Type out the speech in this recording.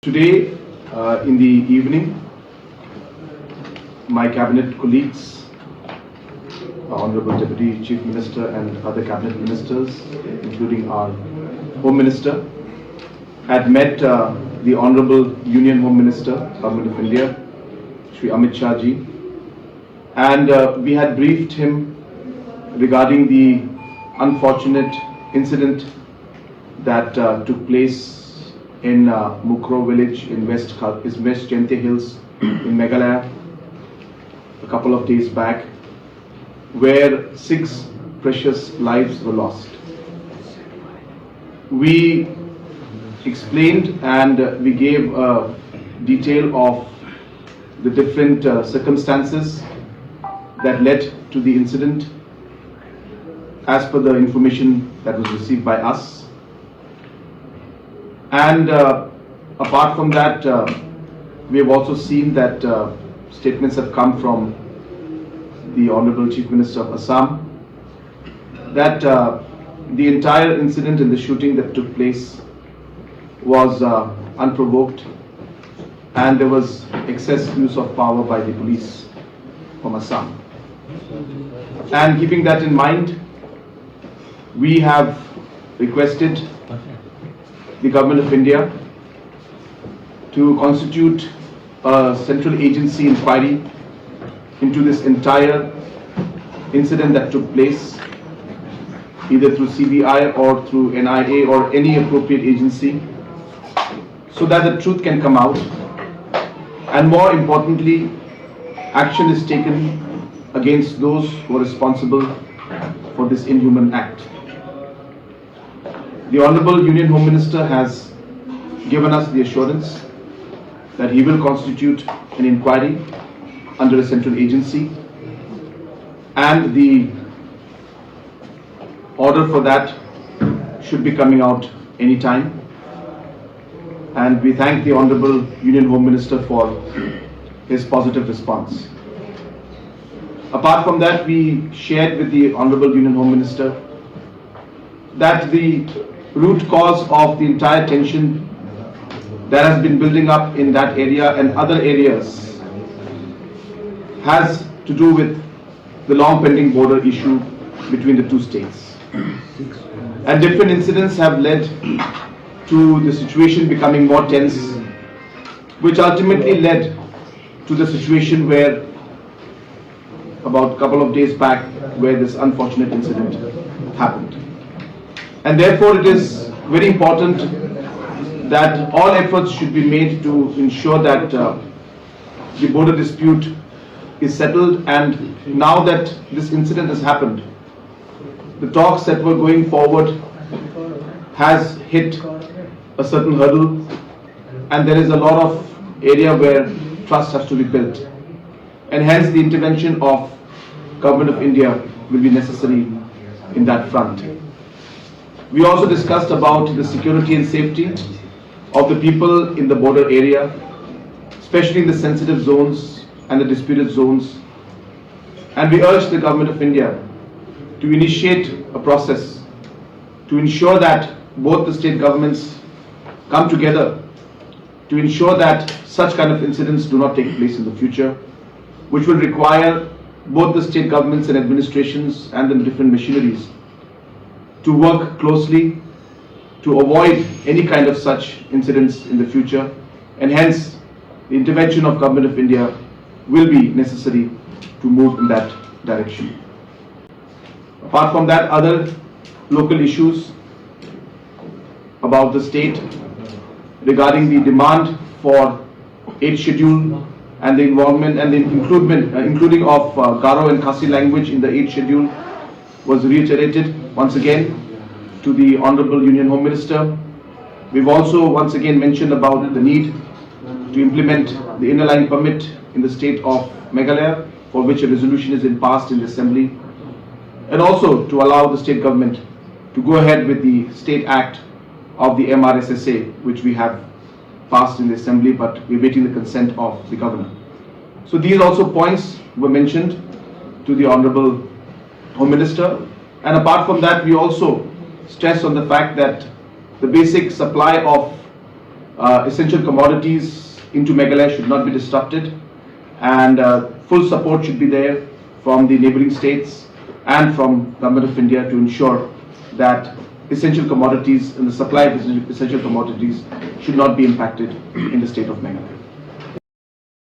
Today, in the evening, my cabinet colleagues, Honorable Deputy Chief Minister and other cabinet ministers, including our Home Minister, had met the Honorable Union Home Minister, Government of India, Shri Amit Shah ji, and we had briefed him regarding the unfortunate incident that took place in Mukroh village in West Jente Hills in Meghalaya a couple of days back, where 6 precious lives were lost. We explained and we gave a detail of the different circumstances that led to the incident as per the information that was received by us. And apart from that, we have also seen that statements have come from the Honorable Chief Minister of Assam that the entire incident in the shooting that took place was unprovoked and there was excess use of power by the police from Assam. And keeping that in mind, we have requested the Government of India to constitute a central agency inquiry into this entire incident that took place, either through CBI or through NIA or any appropriate agency, so that the truth can come out, and more importantly, action is taken against those who are responsible for this inhuman act. The Honorable Union Home Minister has given us the assurance that he will constitute an inquiry under a central agency, and the order for that should be coming out any time. And we thank the Honorable Union Home Minister for his positive response. Apart from that, we shared with the Honorable Union Home Minister that the root cause of the entire tension that has been building up in that area and other areas has to do with the long pending border issue between the two states. And different incidents have led to the situation becoming more tense, which ultimately led to the situation where about a couple of days back where this unfortunate incident happened. And therefore it is very important that all efforts should be made to ensure that the border dispute is settled. And now that this incident has happened, the talks that were going forward has hit a certain hurdle, and there is a lot of area where trust has to be built, and hence the intervention of Government of India will be necessary in that front. We also discussed about the security and safety of the people in the border area, especially in the sensitive zones and the disputed zones. And we urged the Government of India to initiate a process to ensure that both the state governments come together to ensure that such kind of incidents do not take place in the future, which will require both the state governments and administrations and the different machineries to work closely to avoid any kind of such incidents in the future, and hence the intervention of Government of India will be necessary to move in that direction. Apart from that, other local issues about the state regarding the demand for 8th schedule and the involvement and the including of Garo and Khasi language in the 8th schedule was reiterated once again to the Honorable Union Home Minister. We've also once again mentioned about the need to implement the inner line permit in the state of Meghalaya, for which a resolution is passed in the Assembly, and also to allow the state government to go ahead with the State Act of the MRSSA, which we have passed in the Assembly, but we're waiting the consent of the Governor. So these also points were mentioned to the Honorable Home Minister. And apart from that, we also stress on the fact that the basic supply of essential commodities into Meghalaya should not be disrupted, and full support should be there from the neighboring states and from Government of India to ensure that essential commodities and the supply of essential commodities should not be impacted in the state of Meghalaya.